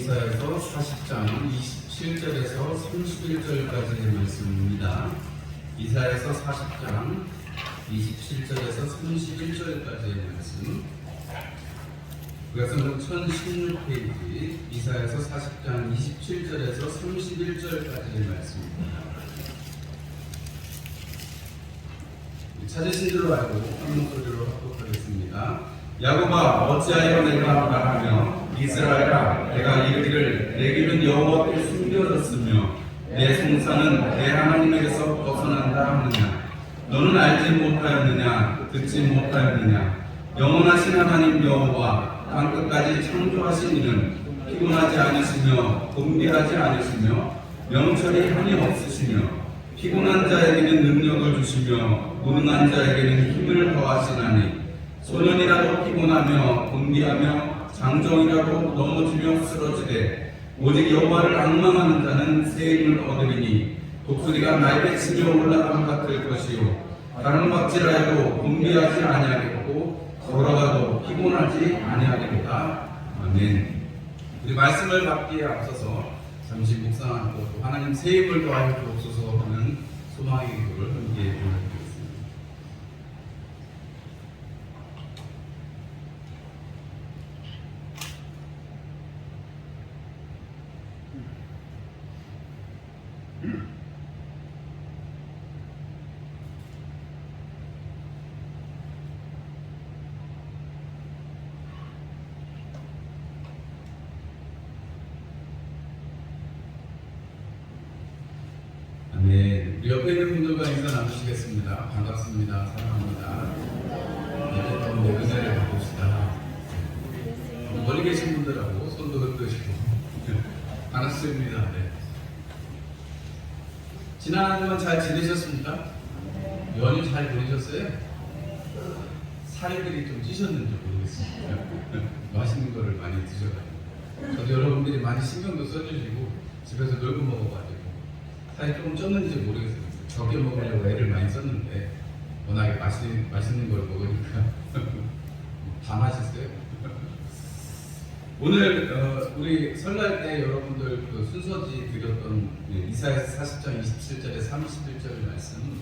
이사야서 40장 27절에서 31절까지의 말씀입니다. 이사야서 40장 27절에서 31절까지의 말씀. 그것은 1016페이지 이사야서 40장 27절에서 31절까지의 말씀입니다. 찾으신 줄로 알고 한 목소리로 합독하겠습니다. 야곱아, 어찌하여 내가 말하며 이스라엘아, 내가 이르기를 내 길은 여호와께 숨겨졌으며 내 송사는 내 하나님에게서 벗어난다 하느냐. 너는 알지 못하였느냐, 듣지 못하였느냐. 영원하신 하나님 여호와 땅끝까지 창조하신 이는 피곤하지 않으시며 곤비하지 않으시며 명철이 한이 없으시며 피곤한 자에게는 능력을 주시며 무능한 자에게는 힘을 더하시나니 소년이라도 피곤하며 곤비하며 장정이라도 넘어지며 쓰러지되 오직 여호와를 앙망하는 자는 새 힘을 얻으리니 독수리가 날개 치며 올라감 같을 것이요 다른 박질하여도 곤비하지 아니하겠고 걸어가도 피곤하지 아니하리로다. 아멘. 우리 말씀을 받기에 앞서서 잠시 묵상하고 또 하나님 새 힘을 더하여 주옵소서 하는 소망의 기도를 함께 보내드리겠습니다. 네, 우리 옆에 있는 분들과 인사 나누시겠습니다. 반갑습니다. 사랑합니다. 이제 또 은혜를 바꿉시다. 멀리 계신 분들하고 손도 흔드시고 반갑습니다. 네. 지난 한 주간 잘 지내셨습니까? 연휴 잘 보내셨어요? 살들이 좀 찌셨는지 모르겠습니다. 맛있는 거를 많이 드셔가지고 저도 여러분들이 많이 신경도 써주시고 집에서 놀고 먹어가지고 살이 조금 쪘는지 모르겠어요. 적게 먹으려고 애를 많이 썼는데 워낙에 맛있는 걸 먹으니까 다 맛있어요. 오늘 우리 설날 때 여러분들 그 순서지 드렸던 이사야서 40장 27절에 31절 말씀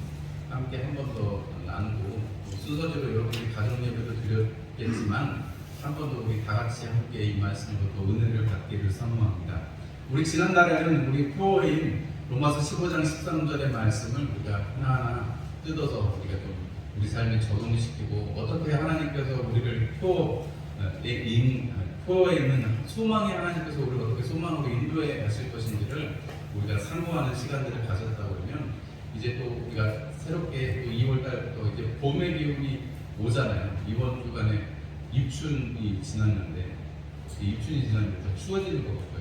함께 한 번 더 나누고 순서대로 여러분들이 가정 예배도 드렸겠지만 한 번 더 우리 다 같이 함께 이 말씀으로 또 은혜를 받기를 사모합니다. 우리 지난달에는 우리 표어인 로마서 15장 13절의 말씀을 우리가 하나하나 뜯어서 우리가 좀 우리 삶에 적용시키고 어떻게 하나님께서 우리를 표어에 있는 소망의 하나님께서 우리를 어떻게 소망으로 인도해 가실 것인지를 우리가 상고하는 시간들을 가졌다 그러면 이제 또 우리가 새롭게 또 2월달부터 이제 봄의 기운이 오잖아요. 이번 주간에 입춘이 지났는데 입춘이 지났는데 더 추워지는 것 같고요.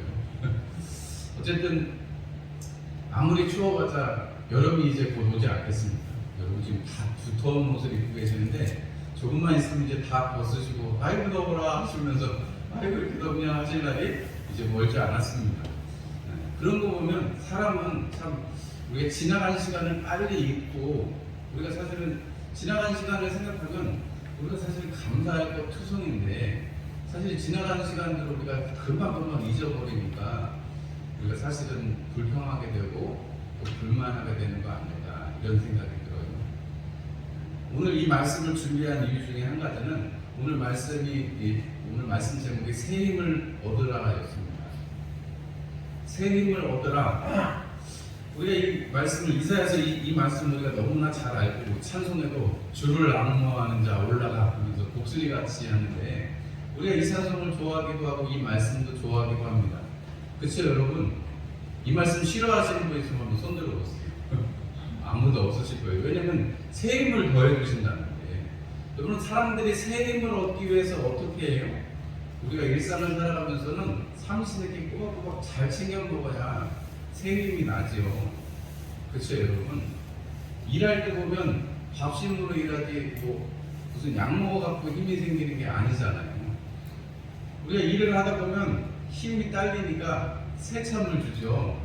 어쨌든 아무리 추워봤자 여름이 이제 곧 오지 않겠습니까? 여러분 지금 다 두터운 옷을 입고 계시는데 조금만 있으면 이제 다 벗으시고 아이고 더워라 하시면서 아이고 이렇게 덥냐 하실 날이 이제 멀지 않았습니다. 그런 거 보면 사람은 참 우리가 지나간 시간을 빨리 잊고 우리가 사실은 지나간 시간을 생각하면 우리가 사실 감사할 것 투성인데 사실 지나가는 시간들을 우리가 금방 잊어버리니까 우리가 사실은 불평하게 되고 또 불만하게 되는 거 아닐까 이런 생각이 들어요. 오늘 이 말씀을 준비한 이유 중에 한 가지는 오늘 말씀 제목이 새 힘을 얻으라였습니다. 새 힘을 얻으라. 우리가 이 말씀을 이사야서 이 말씀을 우리가 너무나 잘 알고 찬송에도 주를 앙모하는 자 올라가 하면서 독수리 같이 하는데 우리가 이 찬송을 좋아하기도 하고 이 말씀도 좋아하기도 합니다. 그렇죠 여러분? 이 말씀 싫어하시는 분 있으면 한번 손 들어보세요. 아무도 없으실 거예요. 왜냐면 새 힘을 더해 주신다는데 여러분 사람들이 새 힘을 얻기 위해서 어떻게 해요? 우리가 일상을 살아가면서는 삼시세끼 꼬박꼬박 잘 챙겨 먹어야 새 힘이 나지요. 그렇죠 여러분? 일할 때 보면 밥심으로 일하지 뭐 무슨 약 먹어갖고 힘이 생기는 게 아니잖아요. 우리가 일을 하다 보면 힘이 딸리니까 새참을 주죠.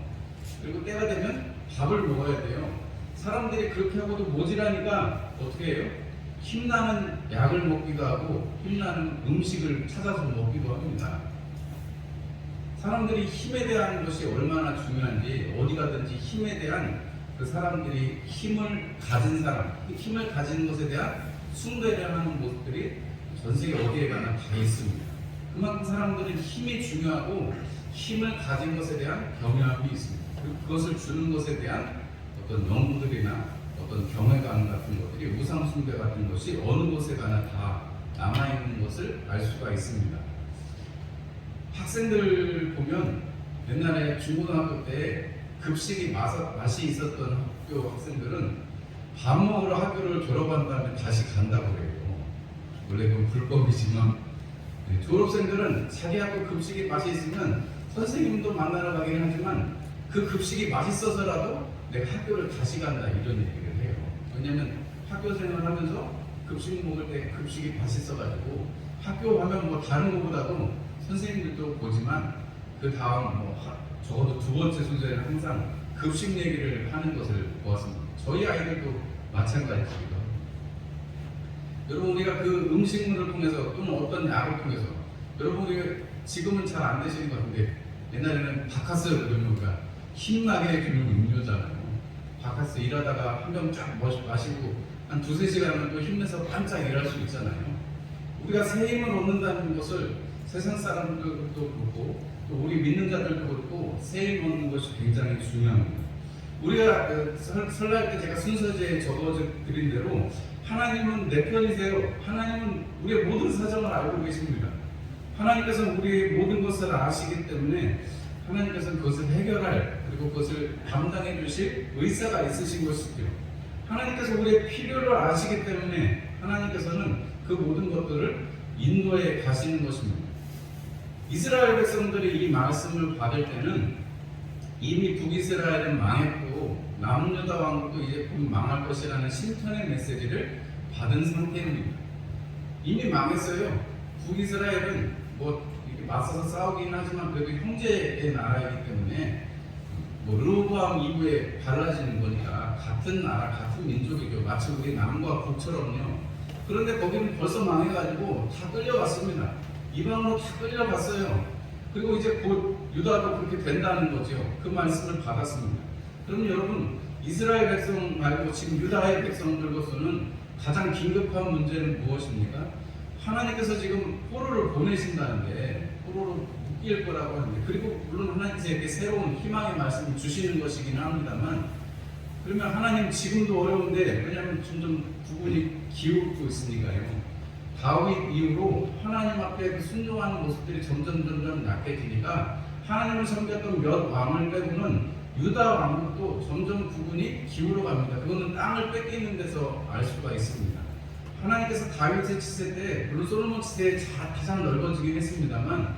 그리고 때가 되면 밥을 먹어야 돼요. 사람들이 그렇게 하고도 모질하니까 어떻게 해요? 힘나는 약을 먹기도 하고 힘나는 음식을 찾아서 먹기도 합니다. 사람들이 힘에 대한 것이 얼마나 중요한지, 어디 가든지 힘에 대한 그 사람들이 힘을 가진 사람, 힘을 가진 것에 대한 숭배를 하는 모습들이 전 세계 어디에 가나 다 있습니다. 그만큼 사람들은 힘이 중요하고 힘을 가진 것에 대한 경외함이 있습니다. 그리고 그것을 주는 것에 대한 어떤 연구들이나 어떤 경외감 같은 것들이, 우상 숭배 같은 것이 어느 곳에 가나 다 남아있는 것을 알 수가 있습니다. 학생들 보면 옛날에 중고등학교 때 급식이 맛이 있었던 학교 학생들은 밥 먹으러 학교를 졸업한 다음에 다시 간다고 해요. 원래 그건 불법이지만 졸업생들은 자기 학교 급식이 맛이 있으면 선생님도 만나러 가긴 하지만 그 급식이 맛있어서라도 내가 학교를 다시 간다, 이런 얘기를 해요. 왜냐면 학교 생활하면서 급식 먹을 때 급식이 맛있어가지고 학교 가면 뭐 다른 것보다도 선생님들도 보지만 그 다음 적어도 두 번째 순서에는 항상 급식 얘기를 하는 것을 보았습니다. 저희 아이들도 마찬가지입니다. 여러분, 우리가 그 음식물을 통해서 또는 어떤 약을 통해서, 여러분 우리가 지금은 잘 안 되시는 것 같은데 옛날에는 바카스 그러면 우리가 힘나게 해주는 음료잖아요. 바카스 일하다가 한 병 쫙 마시고 한 두세 시간은 또 힘내서 반짝 일할 수 있잖아요. 우리가 새 힘을 얻는다는 것을 세상 사람들도 그렇고 또 우리 믿는 자들도 그렇고 새 힘 얻는 것이 굉장히 중요합니다. 우리가 설날 때 제가 순서지에 적어드린 대로 하나님은 내 편이세요. 하나님은 우리의 모든 사정을 알고 계십니다. 하나님께서는 우리의 모든 것을 아시기 때문에 하나님께서는 그것을 해결할, 그리고 그것을 감당해 주실 의사가 있으신 것이죠. 하나님께서 우리의 필요를 아시기 때문에 하나님께서는 그 모든 것들을 인도해 가시는 것입니다. 이스라엘 백성들이 이 말씀을 받을 때는 이미 북이스라엘은 망했고 남유다 왕국도 이제 곧 망할 것이라는 심판의 메시지를 받은 상태입니다. 이미 망했어요. 북이스라엘은 이렇게 맞서서 싸우긴 하지만 그래도 형제의 나라이기 때문에 르호보암 이후에 달라지는 거니까 같은 나라, 같은 민족이죠. 마치 우리 남과 북처럼요. 그런데 거기는 벌써 망해가지고 다 끌려갔습니다. 이방으로 다 끌려갔어요. 그리고 이제 곧 유다도 그렇게 된다는 거죠. 그 말씀을 받았습니다. 그럼 여러분, 이스라엘 백성 말고 지금 유다의 백성들로서는 가장 긴급한 문제는 무엇입니까? 하나님께서 지금 포로를 보내신다는데, 포로로 묶일 거라고 하는데, 그리고 물론 하나님께서 이렇게 새로운 희망의 말씀을 주시는 것이긴 합니다만, 그러면 하나님 지금도 어려운데, 왜냐하면 점점 부분이 기울고 있으니까요. 다윗 이후로 하나님 앞에 순종하는 모습들이 점점 약해지니까 하나님을 섬겼던 몇 왕을 빼고는 유다 왕국도 점점 부분이 기울어 갑니다. 그거는 땅을 뺏기는 데서 알 수가 있습니다. 하나님께서 다윗의 치세 때, 물론 솔로몬 치세에 가장 넓어지긴 했습니다만,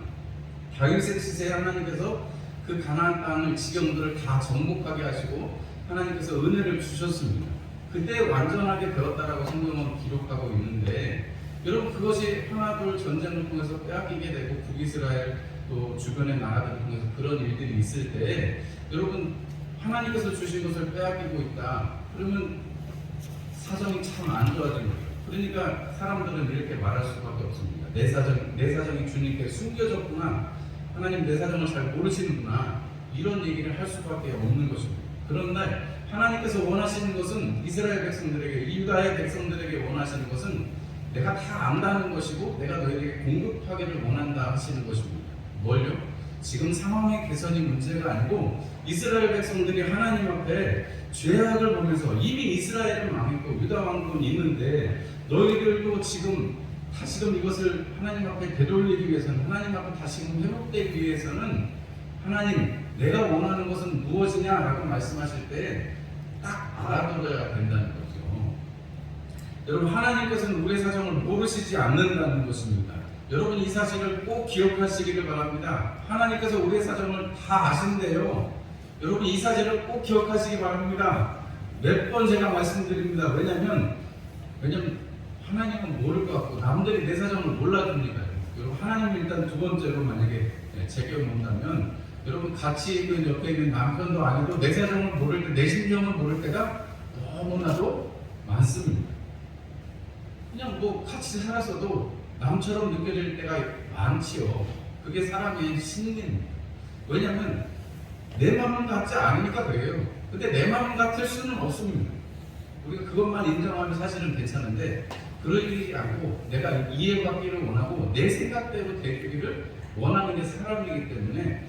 다윗의 치세에 하나님께서 그 가나안 땅을, 지경들을 다 정복하게 하시고 하나님께서 은혜를 주셨습니다. 그때 완전하게 되었다라고 성경은 기록하고 있는데, 여러분, 그것이 하나둘 전쟁을 통해서 빼앗기게 되고 북이스라엘 또 주변의 나라들을 통해서 그런 일들이 있을 때, 여러분, 하나님께서 주신 것을 빼앗기고 있다. 그러면 사정이 참 안 좋아지는 거죠. 그러니까 사람들은 이렇게 말할 수밖에 없습니다. 내 사정이 주님께 숨겨졌구나. 하나님 내 사정을 잘 모르시는구나. 이런 얘기를 할 수밖에 없는 것입니다. 그런 날 하나님께서 원하시는 것은, 이스라엘 백성들에게, 유다의 백성들에게 원하시는 것은 내가 다 안다는 것이고 내가 너희에게 공급하기를 원한다 하시는 것입니다. 뭘요? 지금 상황의 개선이 문제가 아니고 이스라엘 백성들이 하나님 앞에 죄악을 보면서, 이미 이스라엘은 망했고 유다 왕국은 있는데 너희들도 지금 다시금 이것을 하나님 앞에 되돌리기 위해서는, 하나님 앞에 다시금 회복되기 위해서는 하나님 내가 원하는 것은 무엇이냐라고 말씀하실 때 딱 알아들어야 된다는 거죠. 여러분, 하나님께서는 우리의 사정을 모르시지 않는다는 것입니다. 여러분, 이 사실을 꼭 기억하시기를 바랍니다. 하나님께서 우리의 사정을 다 아신대요. 여러분, 이 사실을 꼭 기억하시기 바랍니다. 몇 번 제가 말씀드립니다. 왜냐면 하나님은 모를 것 같고 남들이 내 사정을 몰라주니까요. 여러분, 하나님은 일단 두 번째로 만약에 제껴놓는다면, 여러분, 같이 있는 옆에 있는 남편도 아니고 내 사정을 모를 때, 내 심정을 모를 때가 너무나도 많습니다. 그냥 같이 살아서도 남처럼 느껴질 때가 많지요. 그게 사람의 심리입니다. 왜냐하면 내 마음 같지 않으니까 그래요. 근데 내 마음 같을 수는 없습니다. 우리가 그것만 인정하면 사실은 괜찮은데 그럴 일이 않고 내가 이해받기를 원하고 내 생각대로 되기를 원하는 게 사람이기 때문에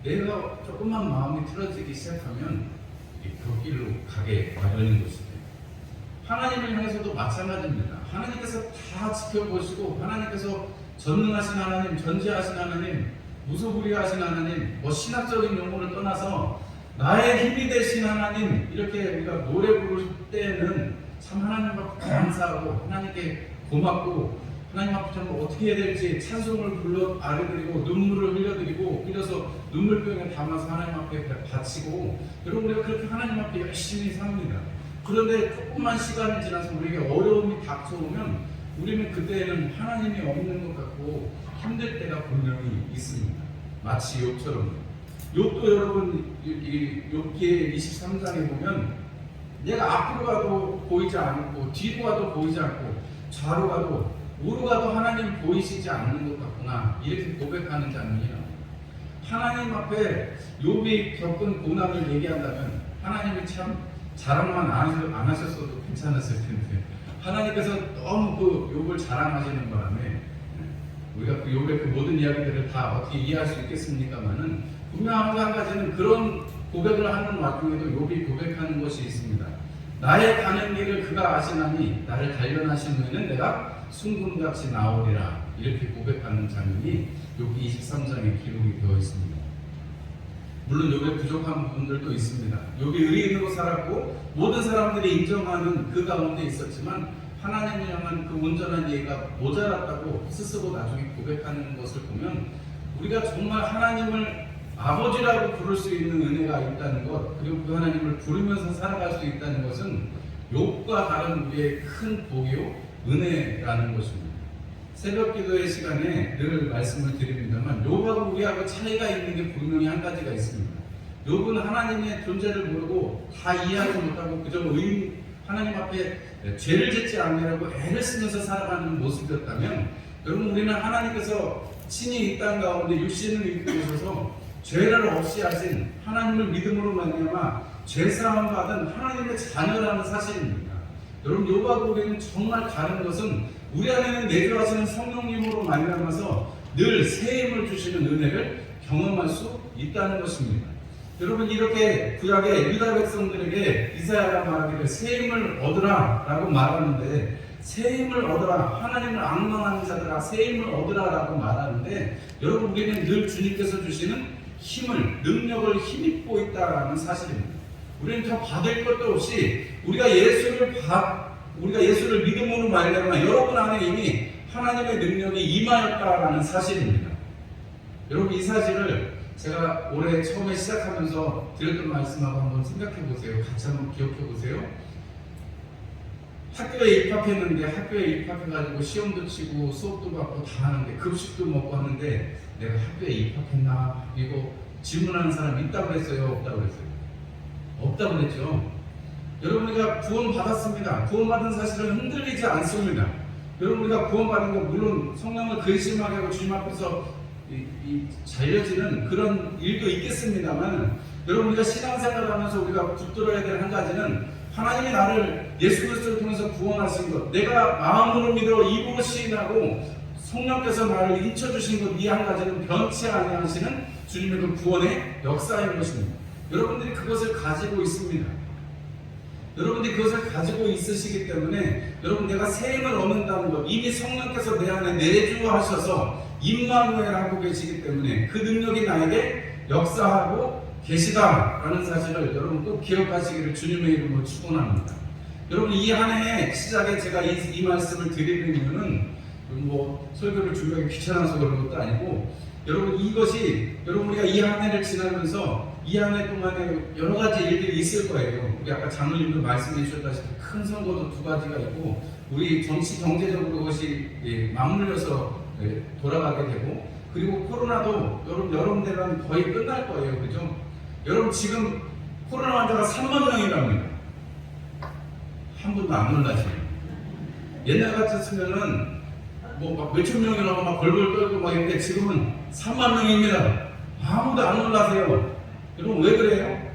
내가 조금만 마음이 틀어지기 시작하면 그 길로 가게 마련인 것이죠. 하나님을 향해서도 마찬가지입니다. 하나님께서 다 지켜보시고 하나님께서 전능하신 하나님, 전지하신 하나님, 무소불위하신 하나님, 뭐 신학적인 용어를 떠나서 나의 힘이 되신 하나님, 이렇게 우리가 노래 부를 때는 참 하나님 앞에 감사하고 하나님께 고맙고 하나님 앞에 참 어떻게 해야 될지 찬송을 불러 아뢰드리고 눈물을 흘려서 눈물병에 담아서 하나님 앞에 바치고 여러분 우리가 그렇게 하나님 앞에 열심히 삽니다. 그런데 조금만 시간이 지나서 우리에게 어려움이 닥쳐오면 우리는 그때는 하나님이 없는 것 같고 힘들 때가 분명히 있습니다. 마치 욥처럼. 욥도 여러분 욥기의 23장에 보면 내가 앞으로 가도 보이지 않고 뒤로 가도 보이지 않고 좌로 가도 우로 가도 하나님 보이시지 않는 것 같구나 이렇게 고백하는 장면이 나옵니다. 하나님 앞에 욥이 겪은 고난을 얘기한다면 하나님이 참 자랑만 안 하셨어도 괜찮았을 텐데 하나님께서 너무 그 욥을 자랑하시는 바람에 우리가 그 욥의 그 모든 이야기들을 다 어떻게 이해할 수 있겠습니까마는 분명한 한 가지는 그런 고백을 하는 와중에도 욥이 고백하는 것이 있습니다. 나의 가는 길을 그가 아시나니 나를 단련하신 후에는 내가 순금같이 나오리라 이렇게 고백하는 장면이 욥기 23장에 기록이 되어 있습니다. 물론 욥에 부족한 부분들도 있습니다. 욥이 의인으로 살았고 모든 사람들이 인정하는 그 가운데 있었지만 하나님을 향한 그 온전한 이해가 모자랐다고 스스로 나중에 고백하는 것을 보면 우리가 정말 하나님을 아버지라고 부를 수 있는 은혜가 있다는 것, 그리고 그 하나님을 부르면서 살아갈 수 있다는 것은 욥과 다른 우리의 큰 복이요 은혜라는 것입니다. 새벽 기도의 시간에 늘 말씀을 드립니다만 욥하고 우리하고 차이가 있는 게 분명히 한 가지가 있습니다. 욥은 하나님의 존재를 모르고 다 이해하지 못하고 그저 하나님 앞에 죄를 짓지 않으려고 애를 쓰면서 살아가는 모습이었다면 여러분 우리는 하나님께서 친히 이 땅 가운데 육신을 입고 오셔서 죄를 없이 하신 하나님을 믿음으로 말미암아 죄사함 받은 하나님의 자녀라는 사실입니다. 여러분 욥하고 우리는 정말 다른 것은 우리 안에는 내주하시는 성령님으로 말미암아서 늘 새 힘을 주시는 은혜를 경험할 수 있다는 것입니다. 여러분 이렇게 구약의 유다 백성들에게 이사야가 말하기를 새 힘을 얻으라 라고 말하는데 새 힘을 얻으라 하나님을 앙망하는 자들아 새 힘을 얻으라 라고 말하는데 여러분 우리는 늘 주님께서 주시는 힘을 능력을 힘입고 있다는 사실입니다. 우리는 더 받을 것도 없이 우리가 예수를 믿음으로 말미암아 여러분 안에 이미 하나님의 능력이 임하였다라는 사실입니다. 여러분 이 사실을 제가 올해 처음에 시작하면서 드렸던 말씀하고 한번 생각해 보세요. 같이 한번 기억해 보세요. 학교에 입학했는데 학교에 입학해가지고 시험도 치고 수업도 받고 다 하는데 급식도 먹고 하는데 내가 학교에 입학했나? 이거 질문하는 사람이 있다고 그랬어요? 없다고 그랬어요? 없다고 그랬죠. 여러분 우리가 구원 받았습니다. 구원 받은 사실은 흔들리지 않습니다. 여러분 우리가 구원 받은 거 물론 성령을 근심하게 하고 주님 앞에서 잘려지는 그런 일도 있겠습니다만 여러분 우리가 신앙생활을 하면서 우리가 붙들어야 될 한 가지는 하나님이 나를 예수 그리스도를 통해서 구원하신 것, 내가 마음으로 믿어 입으로 시인하고 성령께서 나를 인쳐주신 것 이 한 가지는 변치 아니하시는 주님의 그 구원의 역사인 것입니다. 여러분들이 그것을 가지고 있습니다. 여러분들이 그것을 가지고 있으시기 때문에 여러분 내가 새 힘을 얻는다는 것 이미 성령께서 내 안에 내주하셔서 임마누엘 하고 계시기 때문에 그 능력이 나에게 역사하고 계시다라는 사실을 여러분 꼭 기억하시기를 주님의 이름으로 축원합니다. 여러분 이 한 해의 시작에 제가 이 말씀을 드리는 이유는 뭐 설교를 준비하기 귀찮아서 그런 것도 아니고 여러분 이것이 여러분 우리가 이 한 해를 지나면서 이 한 해 동안에 여러 가지 일들이 있을 거예요. 우리 아까 장로님도 말씀해 주셨다시피 큰 선거도 두 가지가 있고 우리 정치 경제적으로 그것이 맞물려서 돌아가게 되고 그리고 코로나도 여러분들은 거의 끝날 거예요. 그죠? 여러분 지금 코로나 환자가 3만 명이랍니다. 한 분도 안 놀라시네요. 옛날 같았으면은 뭐 막 몇천 명이라고 막 벌벌 떨고 막 했는데 지금은 3만 명입니다. 아무도 안 놀라세요. 여러분 왜 그래요?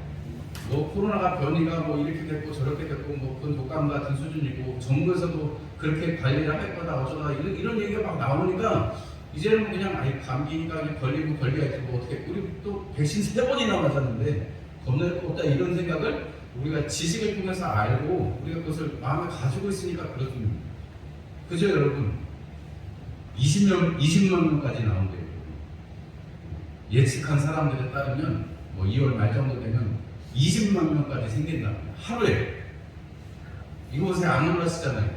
뭐 코로나가 변이가 뭐 이렇게 됐고 저렇게 됐고 뭐 그건 독감 같은 수준이고 정부에서도 그렇게 관리를 할 거다 어쩌다 이런 얘기가 막 나오니까 이제는 그냥 아예 감기니까 그냥 걸리면 걸려야지 뭐 어떻게 우리 또 백신 3번이나 맞았는데 겁낼 거 없다 이런 생각을 우리가 지식을 통해서 알고 우리가 그것을 마음에 가지고 있으니까 그렇습니다. 그죠 여러분? 20만 명까지 나온대요. 예측한 사람들에 따르면 뭐 2월 말 정도 되면 20만 명까지 생긴답니다. 하루에. 이곳에 안 올라시잖아요.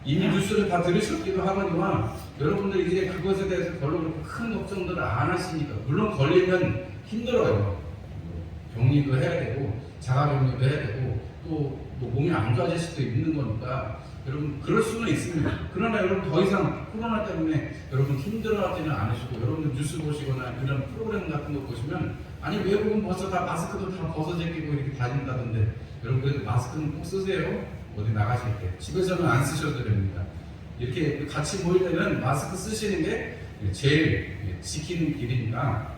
이미 뉴스를 다 들으셨기도 하거니와 여러분들 이제 그것에 대해서 별로 그렇게 큰 걱정들을 안 하시니까 물론 걸리면 힘들어요. 격리도 해야 되고 자가격리도 해야 되고 또 뭐 몸이 안 좋아질 수도 있는 거니까 여러분 그럴 수는 있습니다. 그러나 여러분 더 이상 코로나 때문에 여러분 힘들어하지는 않으시고 여러분들 뉴스 보시거나 이런 프로그램 같은 거 보시면 아니 외국은 벌써 다 마스크도 다 벗어 제끼고 이렇게 다닌다던데 여러분 그래도 마스크는 꼭 쓰세요. 어디 나가실 때 집에서는 안 쓰셔도 됩니다. 이렇게 같이 모일 때는 마스크 쓰시는 게 제일 지키는 길이니까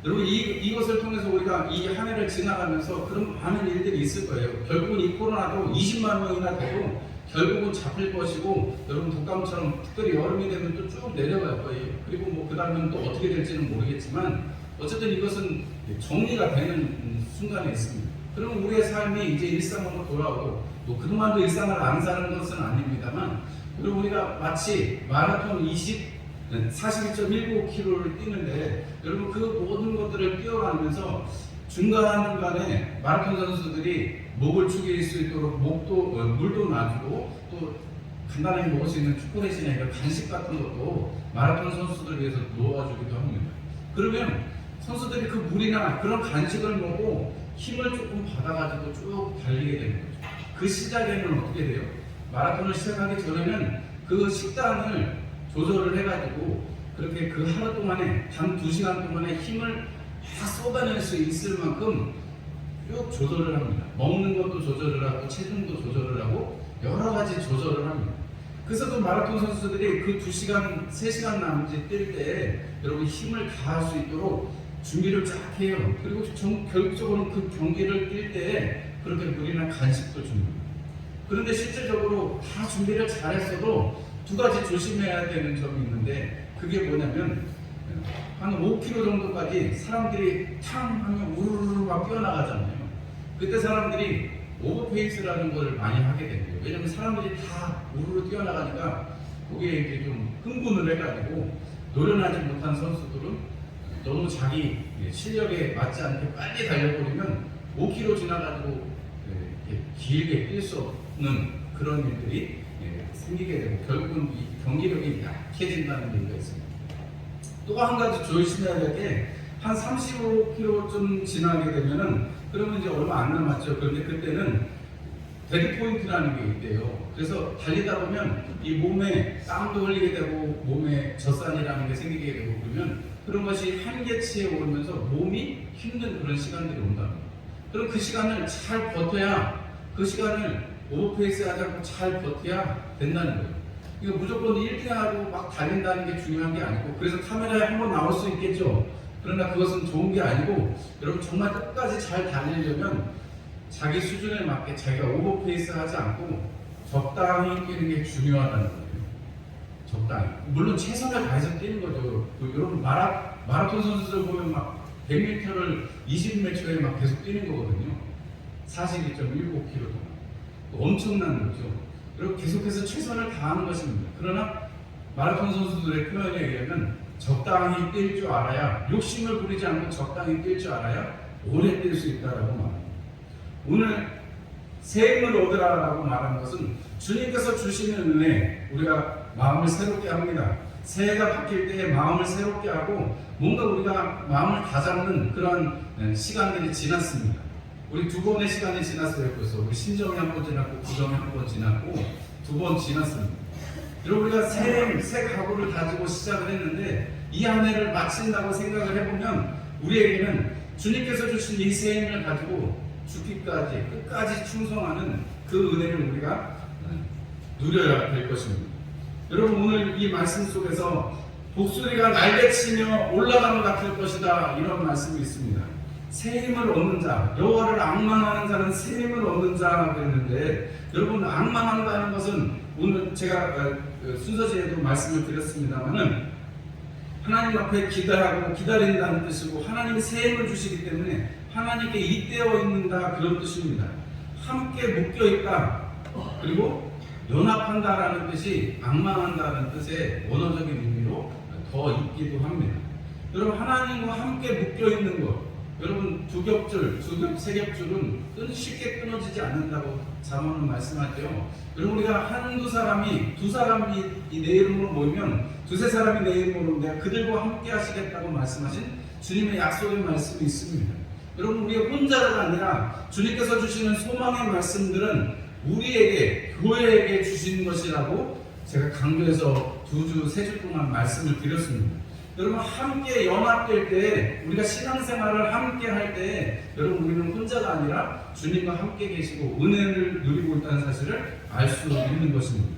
여러분 이것을 통해서 우리가 이 한 해를 지나가면서 그런 많은 일들이 있을 거예요. 결국은 이 코로나도 20만 명이나 돼도 결국은 잡힐 것이고 여러분 독감처럼 특별히 여름이 되면 또 쭉 내려갈 거예요. 그리고 뭐 그 다음은 또 어떻게 될지는 모르겠지만 어쨌든 이것은 정리가 되는 순간에 있습니다. 그러면 우리의 삶이 이제 일상으로 돌아오고 뭐 그동안도 일상을 안 사는 것은 아닙니다만 그리고 우리가 마치 마라톤 42.19km를 뛰는데 여러분 그 모든 것들을 뛰어가면서 중간중간에 마라톤 선수들이 목을 축일 수 있도록 물도 놔주고 또 간단하게 먹을 수 있는 초콜릿이나 이런 간식 같은 것도 마라톤 선수들을 위해서 놓아주기도 합니다. 그러면 선수들이 그 물이나 그런 간식을 먹고 힘을 조금 받아가지고 쭉 달리게 되는 거죠. 그 시작에는 어떻게 돼요? 마라톤을 시작하기 전에는 그 식단을 조절을 해가지고 그렇게 그 하루 동안에 단 2시간 동안에 힘을 다 쏟아낼 수 있을 만큼 쭉 조절을 합니다. 먹는 것도 조절을 하고 체중도 조절을 하고 여러 가지 조절을 합니다. 그래서 그 마라톤 선수들이 그 2시간, 3시간 남짓 뛸 때 여러분 힘을 다할 수 있도록 준비를 쫙 해요. 그리고 결국적으로는 그 경기를 뛸 때 그렇게 물이나 간식도 줍니다. 그런데 실질적으로 다 준비를 잘했어도 2가지 조심해야 되는 점이 있는데 그게 뭐냐면 한 5km 정도까지 사람들이 탕 하면 우르르 막 뛰어나가잖아요. 그때 사람들이 오버페이스라는 걸 많이 하게 된대요. 왜냐면 사람들이 다 우르르 뛰어나가니까 거기에 이제 좀 흥분을 해가지고 노련하지 못한 선수들은 너무 자기 실력에 맞지 않게 빨리 달려버리면 5km 지나가지고 길게 뛸 수 없는 그런 일들이 생기게 되고 결국은 이 경기력이 약해진다는 얘기가 있습니다. 또 한 가지 조심해야 될 게 한 35km쯤 지나게 되면은 그러면 이제 얼마 안 남았죠. 그런데 그때는 데드 포인트라는 게 있대요. 그래서 달리다 보면 이 몸에 땀도 흘리게 되고 몸에 젖산이라는 게 생기게 되고 그러면 그런 것이 한계치에 오르면서 몸이 힘든 그런 시간들이 온답니다. 그럼 그 시간을 잘 버텨야 그 시간을 오버페이스 하지 않고 잘 버텨야 된다는 거예요. 이거 무조건 1등하고 막 달린다는 게 중요한 게 아니고 그래서 카메라에 한번 나올 수 있겠죠. 그러나 그것은 좋은 게 아니고 여러분 정말 끝까지 잘 달리려면 자기 수준에 맞게 자기가 오버페이스 하지 않고 적당히 뛰는 게 중요하다는 거예요. 적당히. 물론 최선을 다해서 뛰는 거죠. 여러분 마라톤 선수들 보면 막 100m를 20몇 초에 막 계속 뛰는 거거든요. 42.19km 동안. 엄청난 거죠. 그리고 계속해서 최선을 다하는 것입니다. 그러나 마라톤 선수들의 표현에 의하면 적당히 뛸 줄 알아야 욕심을 부리지 않고 적당히 뛸 줄 알아야 오래 뛸 수 있다고 말합니다. 오늘 새 힘을 얻으라고 말하는 것은 주님께서 주시는 은혜 우리가 마음을 새롭게 합니다. 새해가 바뀔 때에 마음을 새롭게 하고 뭔가 우리가 마음을 다잡는 그런 시간들이 지났습니다. 우리 2번의 시간이 지났어요. 벌써 우리 신정이 한 번 지났고 구정이 한 번 지났고 2번 지났습니다. 그리고 우리가 새 각오를 가지고 시작을 했는데 이 한 해를 마친다고 생각을 해보면 우리에게는 주님께서 주신 이 새 힘을 가지고 죽기까지 끝까지 충성하는 그 은혜를 우리가 누려야 될 것입니다. 여러분 오늘 이 말씀 속에서 독수리가 날개치며 올라가는 것 같을 것이다, 이런 말씀이 있습니다. 새 힘을 얻는 자, 여호와를 앙망하는 자는 새 힘을 얻는 자라고 그랬는데, 여러분, 앙망한다는 것은 오늘 제가 순서지에도 말씀을 드렸습니다만은 하나님 앞에 기다하고 기다린다는 뜻이고, 하나님이 새 힘을 주시기 때문에 하나님께 잇대어 있는다, 그런 뜻입니다. 함께 묶여 있다, 그리고 연합한다라는 뜻이 앙망한다는 뜻의 원어적인 의미로 더 있기도 합니다. 여러분, 하나님과 함께 묶여 있는 것, 여러분, 두 겹줄, 세 겹줄은 쉽게 끊어지지 않는다고 잠언은 말씀하죠. 여러분, 우리가 한두 사람이, 두 사람이 내 이름으로 모이면 두세 사람이 내 이름으로 내가 그들과 함께 하시겠다고 말씀하신 주님의 약속의 말씀이 있습니다. 여러분, 우리가 혼자가 아니라 주님께서 주시는 소망의 말씀들은 우리에게, 교회에게 주신 것이라고 제가 강조해서 두 주, 세 주 동안 말씀을 드렸습니다. 여러분, 함께 연합될 때, 우리가 신앙생활을 함께 할 때, 여러분, 우리는 혼자가 아니라 주님과 함께 계시고 은혜를 누리고 있다는 사실을 알 수 있는 것입니다.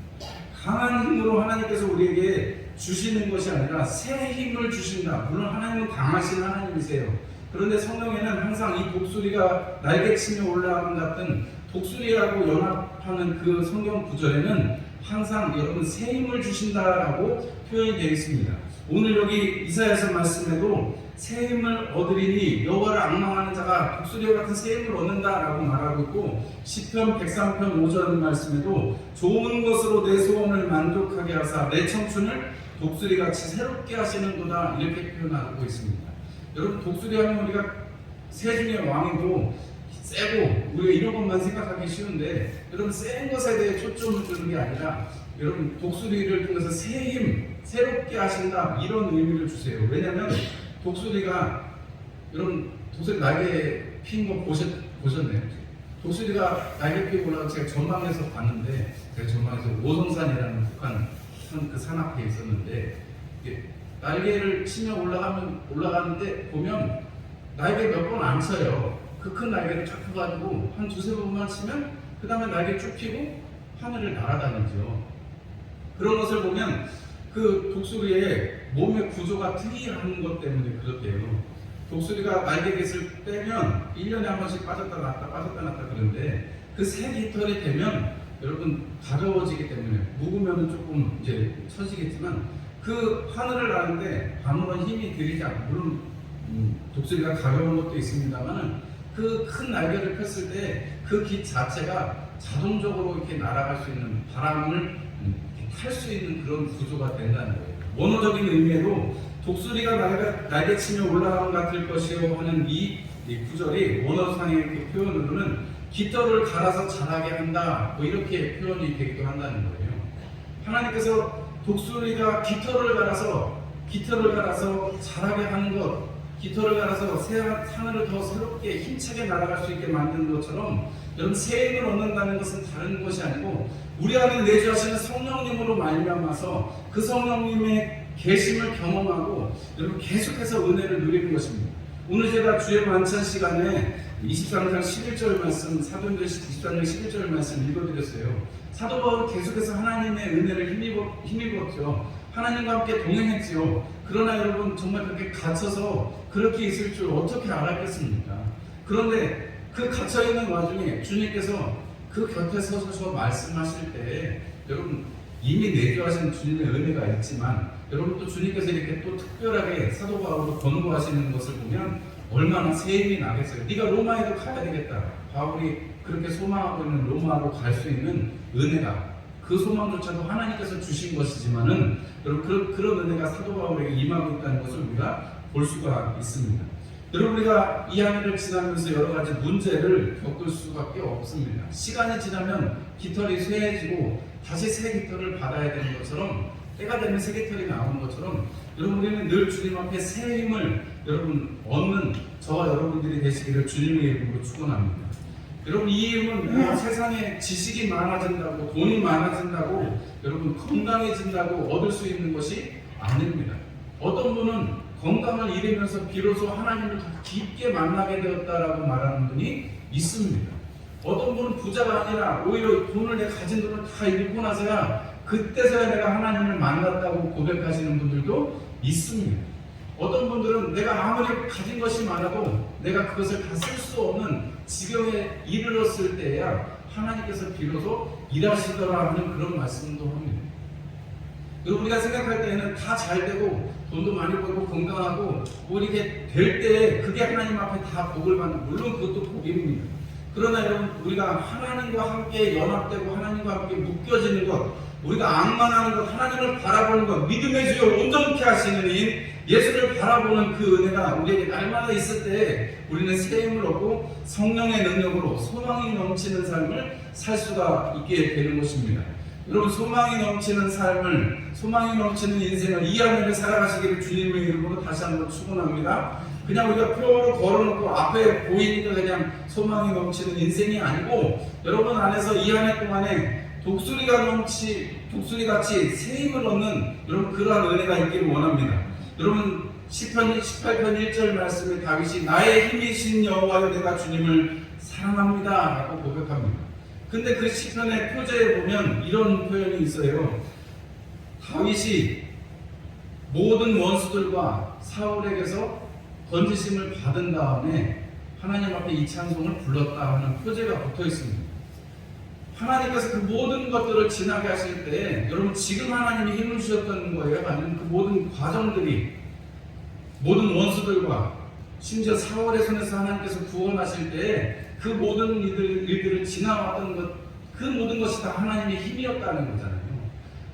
강한 힘으로 하나님께서 우리에게 주시는 것이 아니라 새 힘을 주신다. 물론 하나님은 강하신 하나님이세요. 그런데 성경에는 항상 이 독수리가 날개치며 올라가는 같은 독수리하고 연합하는 그 성경 구절에는 항상 여러분 새 힘을 주신다라고 표현이 되어 있습니다. 오늘 여기 이사야서 말씀에도 새 힘을 얻으리니 여호와를 앙망하는 자가 독수리와 같은 새 힘을 얻는다라고 말하고 있고, 시편 103편 5절 말씀에도 좋은 것으로 내 소원을 만족하게 하사 내 청춘을 독수리같이 새롭게 하시는도다, 이렇게 표현하고 있습니다. 여러분, 독수리 하면 우리가 새 중의 왕이고 세고 우리가 이런 것만 생각하기 쉬운데, 여러분, 센 것에 대해 초점을 두는 게 아니라 여러분 독수리를 통해서 새 힘, 새롭게 하신다, 이런 의미를 주세요. 왜냐하면 독수리가, 여러분 독수리 날개 핀 거 보셨네요. 독수리가 날개 피고 올라가서 제가 전망에서 봤는데, 제가 전망에서 오성산이라는 북한 그 산 앞에 있었는데, 날개를 치며 올라가는데 보면 날개 몇 번 안 쳐요. 그 큰 날개를 쫙 펴가지고 한 두세 번만 치면 그 다음에 날개 쭉 펴고 하늘을 날아다니죠. 그런 것을 보면 그 독수리의 몸의 구조가 특이한 것 때문에 그렇대요. 독수리가 날개깃을 빼면 1년에 한 번씩 빠졌다 놨다 그런데 그 새 깃털이 되면 여러분 가벼워지기 때문에, 묵으면 조금 이제 처지겠지만 그 하늘을 나는데 아무런 힘이 들이지 않고, 물론 독수리가 가벼운 것도 있습니다만 그 큰 날개를 폈을 때 그 깃 자체가 자동적으로 이렇게 날아갈 수 있는, 바람을 탈 수 있는 그런 구조가 된다는 거예요. 원어적인 의미에도 독수리가 날개치며 올라가는 것 같을 것이요 하는 이 구절이 원어상의 표현으로는 깃털을 갈아서 자라게 한다, 뭐 이렇게 표현이 되기도 한다는 거예요. 하나님께서 독수리가 깃털을 갈아서 자라게 하는 것, 깃털을 갈아서 새 하늘을 더 새롭게 힘차게 날아갈 수 있게 만드는 것처럼, 여러분 새 힘을 얻는다는 것은 다른 것이 아니고 우리 안에 내주하시는 성령님으로 말미암아서 그 성령님의 계심을 경험하고 여러분 계속해서 은혜를 누리는 것입니다. 오늘 제가 주의 만찬 시간에 23장 11절 말씀, 사도행전 23장 11절 말씀 읽어드렸어요. 사도 바울은 계속해서 하나님의 은혜를 힘입었죠. 하나님과 함께 동행했지요. 그러나 여러분 정말 그렇게 갇혀서 그렇게 있을 줄 어떻게 알았겠습니까? 그런데 그 갇혀있는 와중에 주님께서 그 곁에 서서 말씀하실 때, 여러분 이미 내주하신 주님의 은혜가 있지만 여러분 또 주님께서 이렇게 또 특별하게 사도 바울로 권고하시는 것을 보면 얼마나 새 힘이 나겠어요. 네가 로마에도 가야 되겠다. 바울이 그렇게 소망하고 있는 로마로 갈 수 있는 은혜가, 그 소망조차도 하나님께서 주신 것이지만은 여러분 그런 은혜가 사도 바울에게 임하고 있다는 것을 우리가 볼 수가 있습니다. 여러분, 우리가 이 한 해를 지나면서 여러 가지 문제를 겪을 수밖에 없습니다. 시간이 지나면 깃털이 쇠해지고 다시 새 깃털을 받아야 되는 것처럼, 때가 되면 새 깃털이 나오는 것처럼, 여러분 우리는 늘 주님 앞에 새 힘을 여러분 얻는 저와 여러분들이 되시기를 주님의 이름으로 축원합니다. 여러분 이 힘은 세상에 지식이 많아진다고, 돈이 많아진다고, 여러분 건강해진다고 얻을 수 있는 것이 아닙니다. 어떤 분은 건강을 잃으면서 비로소 하나님을 더 깊게 만나게 되었다라고 말하는 분이 있습니다. 어떤 분은 부자가 아니라 오히려 돈을, 내가 가진 돈을 다 잃고 나서야 그때서야 내가 하나님을 만났다고 고백하시는 분들도 있습니다. 어떤 분들은 내가 아무리 가진 것이 많아도 내가 그것을 다 쓸 수 없는 지경에 이르렀을 때야 하나님께서 비로소 일하시더라 하는 그런 말씀도 합니다. 그리고 우리가 생각할 때에는 다 잘 되고 돈도 많이 벌고 건강하고 뭐 이렇게 될 때 그게 하나님 앞에 다 복을 받는, 물론 그것도 복입니다. 그러나 여러분, 우리가 하나님과 함께 연합되고 하나님과 함께 묶여지는 것, 우리가 악만하는 것, 하나님을 바라보는 것, 믿음의 주여 온전케 하시는 인 예수를 바라보는 그 은혜가 우리에게 날마다 있을 때 우리는 새 힘을 얻고 성령의 능력으로 소망이 넘치는 삶을 살 수가 있게 되는 것입니다. 여러분, 소망이 넘치는 삶을, 소망이 넘치는 인생을 이 안에 살아가시기를 주님의 이름으로 다시 한번 축원합니다. 그냥 우리가 표로 걸어놓고 앞에 보이니까 그냥 소망이 넘치는 인생이 아니고 여러분 안에서 이 한 해 동안에 독수리같이 새 힘을 얻는 여러분 그러한 은혜가 있기를 원합니다. 여러분 시편 18편 1절 말씀에 다윗이 나의 힘이신 여호와여 내가 주님을 사랑합니다 라고 고백합니다. 근데 그 시편의 표제에 보면 이런 표현이 있어요. 다윗이 모든 원수들과 사울에게서 건지심을 받은 다음에 하나님 앞에 이 찬송을 불렀다 하는 표제가 붙어 있습니다. 하나님께서 그 모든 것들을 지나게 하실 때 여러분 지금 하나님이 힘을 주셨던 거예요? 아니면 그 모든 과정들이 모든 원수들과 심지어 사울의 손에서 하나님께서 구원하실 때 그 모든 일들을 지나왔던 것, 그 모든 것이 다 하나님의 힘이었다는 거잖아요.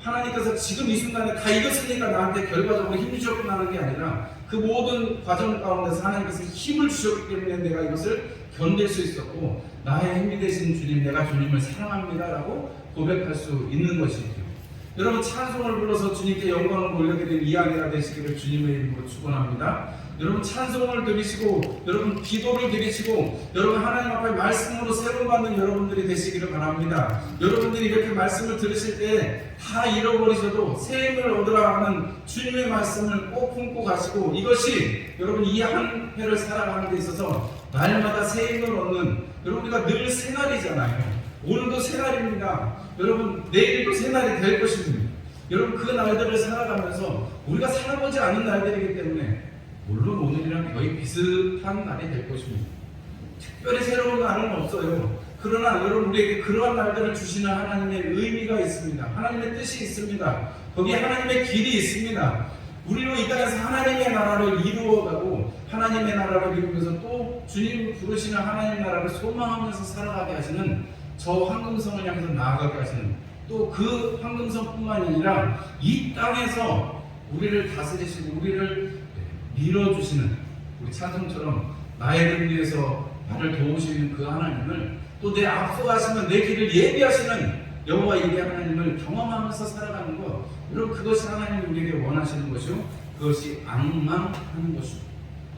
하나님께서 지금 이 순간에 다 이겼으니까 나한테 결과적으로 힘을 주셨구나 하는 게 아니라 그 모든 과정 가운데서 하나님께서 힘을 주셨기 때문에 내가 이것을 견딜 수 있었고 나의 힘이 되신 주님, 내가 주님을 사랑합니다 라고 고백할 수 있는 것이죠. 여러분 찬송을 불러서 주님께 영광을 돌려드리는 이 한 해가 되시기를 주님의 이름으로 축원합니다. 여러분 찬송을 드리시고 여러분 기도를 드리시고 여러분 하나님 앞에 말씀으로 세움받는 여러분들이 되시기를 바랍니다. 여러분들이 이렇게 말씀을 들으실 때 다 잃어버리셔도 새 힘을 얻으라 하는 주님의 말씀을 꼭 품고 가시고 이것이 여러분 이 한 해를 살아가는 데 있어서 날마다 새 힘을 얻는, 여러분 우리가 늘 새날이잖아요. 오늘도 새날입니다. 여러분 내일도 새날이 될 것입니다. 여러분 그 날들을 살아가면서 우리가 살아보지 않은 날들이기 때문에 물론 오늘이랑 거의 비슷한 날이 될 것입니다. 특별히 새로운 날은 없어요. 그러나 여러분 우리에게 그러한 날들을 주시는 하나님의 의미가 있습니다. 하나님의 뜻이 있습니다. 거기에 하나님의 길이 있습니다. 우리로 이 땅에서 하나님의 나라를 이루어가고 하나님의 나라를 이루면서 또 주님 부르시는 하나님의 나라를 소망하면서 살아가게 하시는 저 황금성을 향해서 나아가게 하시는, 또 그 황금성뿐만이 아니라 이 땅에서 우리를 다스리시고 우리를 밀어주시는, 우리 찬송처럼 나의 등 위에서 나를 도우시는 그 하나님을, 또 내 앞서 가시면 내 길을 예비하시는 여호와 이레 하나님을 경험하면서 살아가는 것, 여러분 그것이 하나님이 우리에게 원하시는 것이요 그것이 앙망하는 것입니다.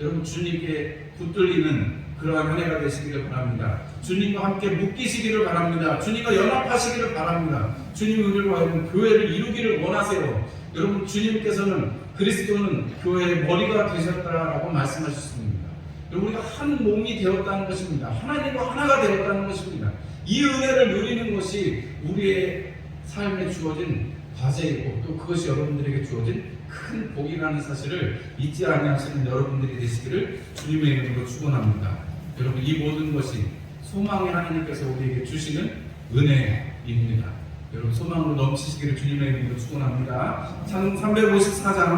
여러분 주님께 붙들리는 그러한 한 해가 되시기를 바랍니다. 주님과 함께 묶이시기를 바랍니다. 주님과 연합하시기를 바랍니다. 주님이 우리를 하여금 교회를 이루기를 원하세요. 여러분 주님께서는 그리스도는 교회의 머리가 되셨다라고 말씀하셨습니다. 여러분 우리가 한 몸이 되었다는 것입니다. 하나님과 하나가 되었다는 것입니다. 이 은혜를 누리는 것이 우리의 삶에 주어진 과제이고 또 그것이 여러분들에게 주어진 큰 복이라는 사실을 잊지 아니하시는 여러분들이 되시기를 주님의 이름으로 축원합니다. 여러분 이 모든 것이 소망의 하나님께서 우리에게 주시는 은혜입니다. 여러분 소망으로 넘치시기를 주님의 이름으로 축원합니다. 찬송 354장